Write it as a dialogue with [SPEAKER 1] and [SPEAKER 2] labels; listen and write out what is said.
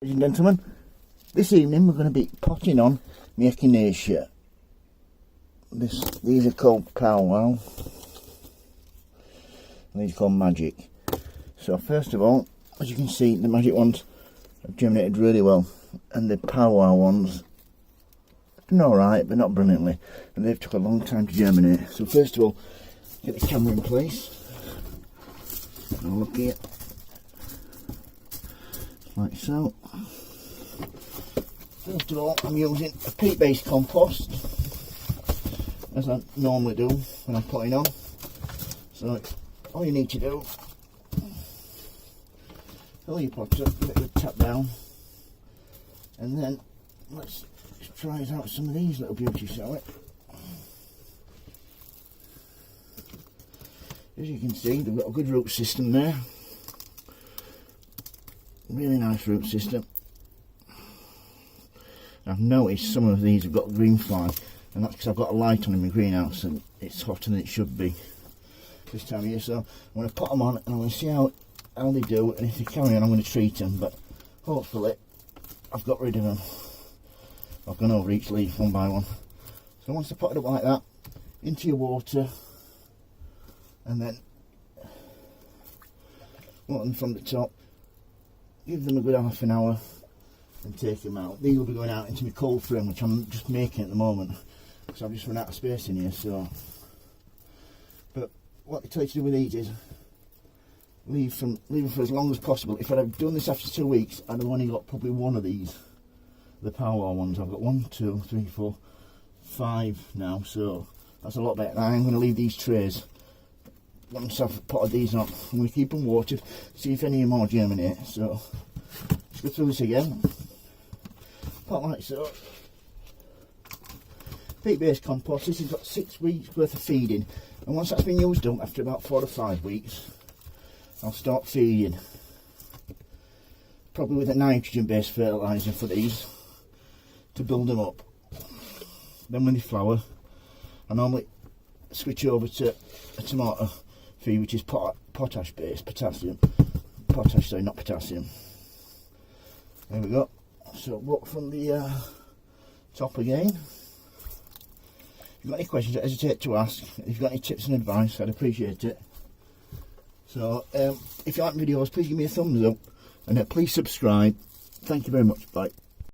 [SPEAKER 1] Ladies and gentlemen, this evening we're going to be potting on my Echinacea. These are called Powwow, and these are called Magic. So first of all, as you can see, the Magic ones have germinated really well, and the Powwow ones are alright, but not brilliantly, and they've took a long time to germinate. So first of all, get the camera in place. Now look here, like so. First of all, I'm using a peat-based compost, as I normally do when I'm potting on. So all you need to do, fill your pot up, let it tap down, and then let's try out some of these little beauties, shall we? As you can see, they've got a good root system there. Really nice root system. I've noticed some of these have got green fly, and that's because I've got a light on in my greenhouse and it's hotter than it should be this time of year. So I'm going to put them on and I'm going to see how they do, and if they carry on I'm going to treat them, but hopefully I've got rid of them. I've gone over each leaf one by one. So once I put it up like that, into your water, and then water them from the top, give them a good half an hour and take them out. These will be going out into my cold frame, which I'm just making at the moment because I've just run out of space in here. So, but what they tell you to do with these is leave them for as long as possible. If I'd have done this after 2 weeks, I'd have only got probably one of these, the Powwow ones. I've got 1, 2, 3, 4, 5 now, so that's a lot better. Now I'm going to leave these trays. Once I've potted these up, I'm going to keep them watered, see if any more germinate. So let's go through this again. Pot like so. Peat-based compost. This has got 6 weeks worth of feeding, and once that's been used up, after about 4 to 5 weeks, I'll start feeding. Probably with a nitrogen-based fertiliser for these to build them up. Then when they flower, I normally switch over to a tomato feed, which is potash based, potash, sorry, not potassium. There we go. So walk from the top again. If you've got any questions, don't hesitate to ask. If you've got any tips and advice, I'd appreciate it. So if you like videos, please give me a thumbs up, and please subscribe. Thank you very much. Bye.